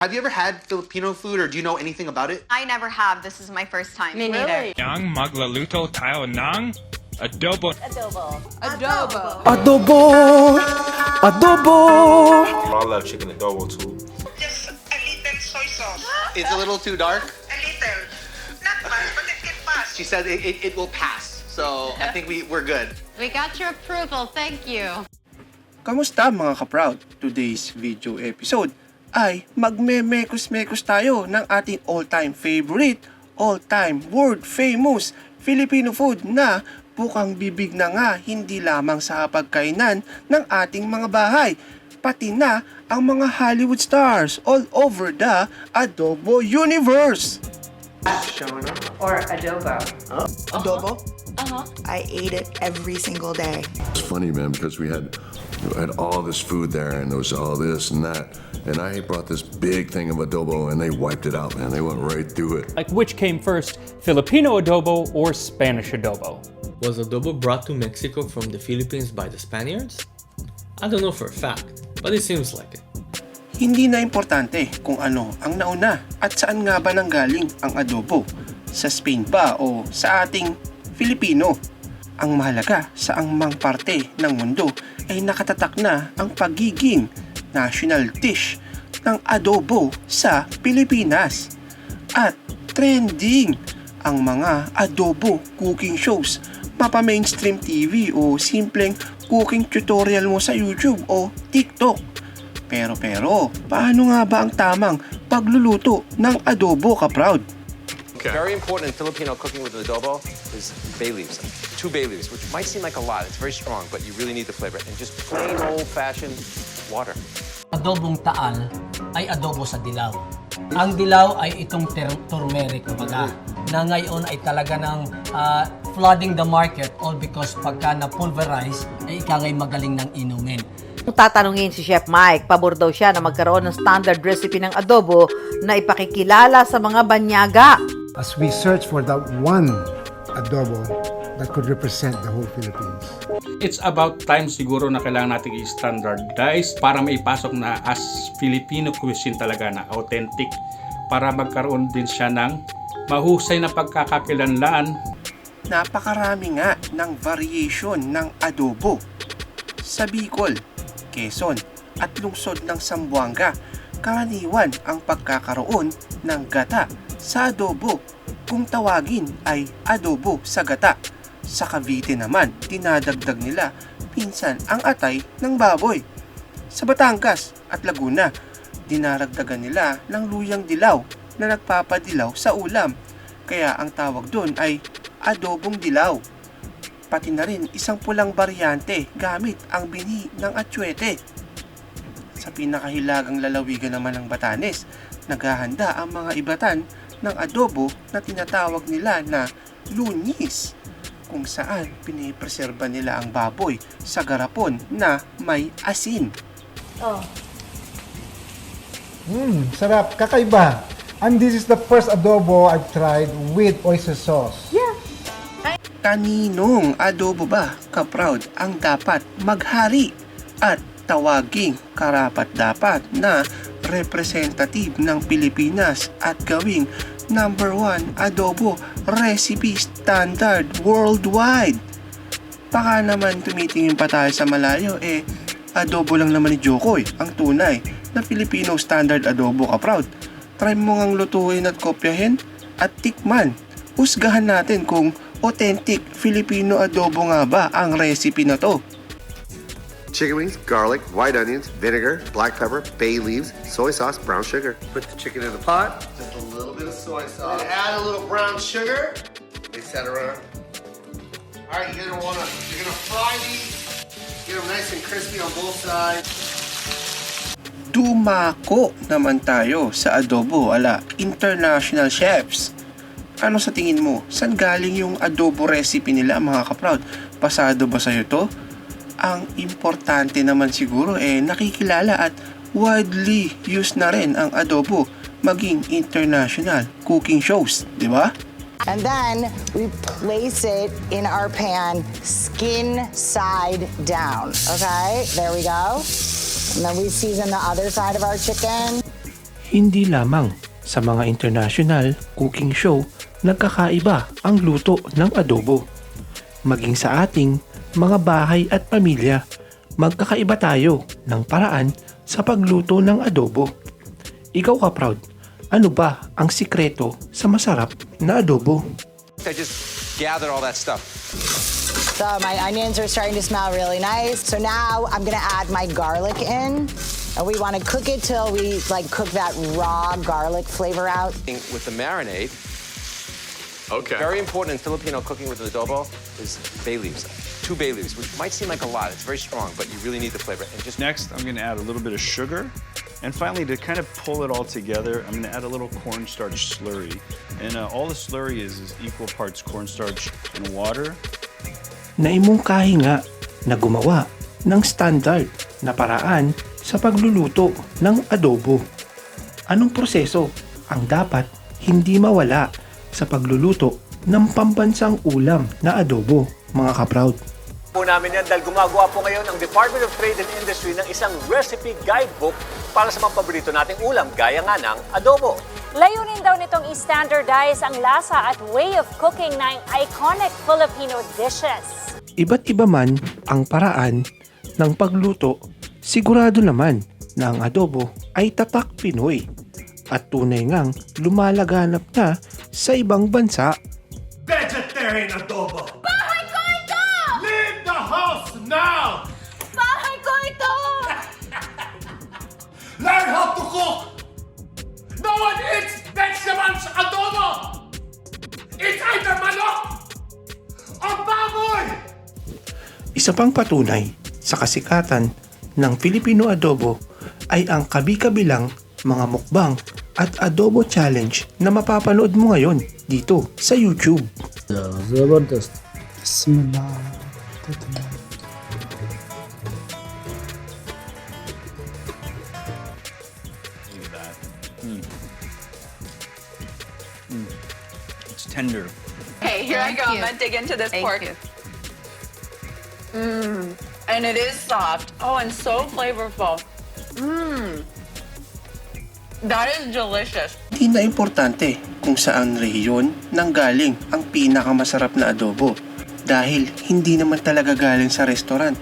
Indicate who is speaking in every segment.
Speaker 1: Have you ever had Filipino food or do you know anything about it?
Speaker 2: I never have. This is my first time.
Speaker 3: Me neither.
Speaker 4: Yang maglaluto tayo ng adobo.
Speaker 3: Adobo.
Speaker 5: Adobo! Adobo!
Speaker 6: I love chicken adobo too.
Speaker 7: Just a little soy sauce.
Speaker 1: It's a little too dark.
Speaker 7: A little. Not much, but it can pass.
Speaker 1: She said it will pass. So I think we're good.
Speaker 2: We got your approval. Thank you.
Speaker 5: Kamusta mga ka-proud? Today's video episode ay magme-mekos-mekos tayo ng ating all-time favorite, all-time world famous Filipino food na bukang bibig na nga hindi lamang sa pagkainan ng ating mga bahay, pati na ang mga Hollywood stars all over the adobo universe.
Speaker 3: Or adobo.
Speaker 5: Adobo?
Speaker 8: I ate it every single day.
Speaker 9: It's funny, man, because we had all this food there, and there was all this and that, and I brought this big thing of adobo, and they wiped it out, man. They went right through it.
Speaker 10: Like, which came first, Filipino adobo or Spanish adobo?
Speaker 11: Was adobo brought to Mexico from the Philippines by the Spaniards? I don't know for a fact, but it seems like it.
Speaker 5: Hindi na importante kung ano ang nauna at saan nga ba nanggaling ang adobo, sa Spain ba o sa ating Filipino. Ang mahalaga sa angmang parte ng mundo ay nakatatak na ang pagiging national dish ng adobo sa Pilipinas. At trending ang mga adobo cooking shows, mapa mainstream TV o simpleng cooking tutorial mo sa YouTube o TikTok. Pero paano nga ba ang tamang pagluluto ng adobo, ka-proud?
Speaker 6: Very important in Filipino cooking with adobo is bay leaves. 2 bay leaves, which might seem like a lot. It's very strong, but you really need the flavor. And just plain old-fashioned water.
Speaker 12: Adobong taal ay adobo sa dilaw. Ang dilaw ay itong turmeric, kumbaga, na ngayon ay talaga ng flooding the market all because pagka na-pulverize ay ikangay magaling ng inumin.
Speaker 3: Kung tatanungin si Chef Mike, pabor daw siya na magkaroon ng standard recipe ng adobo na ipakikilala sa mga banyaga.
Speaker 13: As we search for that one adobo that could represent the whole Philippines.
Speaker 4: It's about time siguro na kailangan natin i-standardize para maipasok na as Filipino cuisine talaga na authentic para magkaroon din siya ng mahusay na pagkakakilanlaan.
Speaker 5: Napakarami nga ng variation ng adobo. Sa Bicol, Quezon at lungsod ng Zamboanga, karaniwan ang pagkakaroon ng gata sa adobo. Kung tawagin ay adobo sa gata. Sa Cavite naman, dinadagdag nila pinsan ang atay ng baboy. Sa Batangas at Laguna, dinaragdagan nila ng luyang dilaw na nagpapadilaw sa ulam. Kaya ang tawag doon ay adobong dilaw. Pati na rin isang pulang baryante gamit ang binhi ng atsuete. Sa pinakahilagang lalawigan naman ng Batanes, naghahanda ang mga ibatan ng adobo na tinatawag nila na lunis, kung saan pinipreserba nila ang baboy sa garapon na may asin.
Speaker 13: Sarap, kakaiba. And this is the first adobo I've tried with oyster sauce.
Speaker 5: Kaninong adobo ba, ka-proud, ang dapat maghari at tawaging karapat-dapat na representative ng Pilipinas at gawing number 1 adobo recipe standard worldwide? Baka naman tumitingin pa tayo sa malayo, adobo lang naman ni Jokoy ang tunay na Filipino standard adobo, ka-proud. Try mo ngang lutuin at kopyahin at tikman. Husgahan natin kung authentic Filipino adobo nga ba ang recipe na to.
Speaker 14: Chicken wings, garlic, white onions, vinegar, black pepper, bay leaves, soy sauce, brown sugar. Put the chicken in the pot. Just a little bit of soy sauce. And add a little brown sugar. Mix that around. All right, you're gonna fry these. Get them nice and crispy on both sides.
Speaker 5: Dumako naman tayo sa adobo ala international chefs. Ano sa tingin mo? Saan galing yung adobo recipe nila, mga ka-proud? Pasado ba sa'yo to? Ang importante naman siguro nakikilala at widely used na rin ang adobo maging international cooking shows, di ba?
Speaker 8: And then we place it in our pan skin side down. Okay, there we go. And then we season the other side of our chicken.
Speaker 5: Hindi lamang sa mga international cooking show nagkakaiba ang luto ng adobo. Maging sa ating mga bahay at pamilya, magkakaiba tayo ng paraan sa pagluto ng adobo. Ikaw ka, Proud, ano ba ang sikreto sa masarap na adobo?
Speaker 6: I just gather all that stuff.
Speaker 8: So my onions are starting to smell really nice. So now I'm gonna add my garlic in. And we want to cook it till we cook that raw garlic flavor out.
Speaker 6: With the marinade, very important in Filipino cooking with an adobo is bay leaves. 2 bay leaves, which might seem like a lot. It's very strong, but you really need the flavor. And just
Speaker 15: next, I'm going to add a little bit of sugar. And finally, to kind of pull it all together, I'm going to add a little cornstarch slurry. And all the slurry is equal parts cornstarch and water.
Speaker 5: Naimungkahi nga na gumawa ng standard na paraan sa pagluluto ng adobo. Anong proseso ang dapat hindi mawala sa pagluluto ng pambansang ulam na adobo, mga ka-Proud?
Speaker 16: Po namin yan dahil gumagawa po ngayon ang Department of Trade and Industry ng isang recipe guidebook para sa mga paborito nating ulam, gaya nga ng adobo.
Speaker 17: Layunin daw nitong i-standardize ang lasa at way of cooking ng iconic Filipino dishes.
Speaker 5: Iba't iba man ang paraan ng pagluto, sigurado naman na ang adobo ay tatak Pinoy at tunay ngang lumalaganap na sa ibang bansa.
Speaker 18: Vegetarian adobo!
Speaker 17: Bahay ko ito!
Speaker 18: Leave the house now!
Speaker 17: Bahay ko ito!
Speaker 18: Learn how to cook! No one eats vegetables adobo! It's either manok or baboy!
Speaker 5: Isa pang patunay sa kasikatan ng Filipino adobo ay ang kabi-kabilang mga mukbang at adobo challenge na mapapanood mo ngayon dito sa YouTube.
Speaker 13: Zabardast. Bismillah.
Speaker 15: It's tender.
Speaker 19: Okay, here I
Speaker 2: Thank
Speaker 19: go.
Speaker 2: you.
Speaker 19: I'm gonna dig into this
Speaker 2: Thank
Speaker 19: pork.
Speaker 2: you.
Speaker 19: And it is soft. Oh, and so flavorful. That is delicious.
Speaker 5: Di na importante kung saan rehiyon nanggaling ang pinakamasarap na adobo dahil hindi naman talaga galing sa restaurant.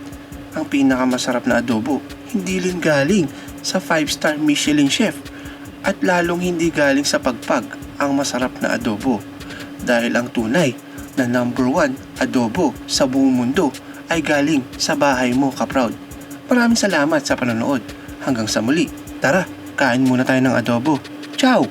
Speaker 5: Ang pinakamasarap na adobo hindi rin galing sa 5-star Michelin chef at lalong hindi galing sa pagpag ang masarap na adobo dahil ang tunay na #1 adobo sa buong mundo ay galing sa bahay mo, ka-Proud. Maraming salamat sa panonood. Hanggang sa muli. Tara, kain muna tayo ng adobo. Ciao!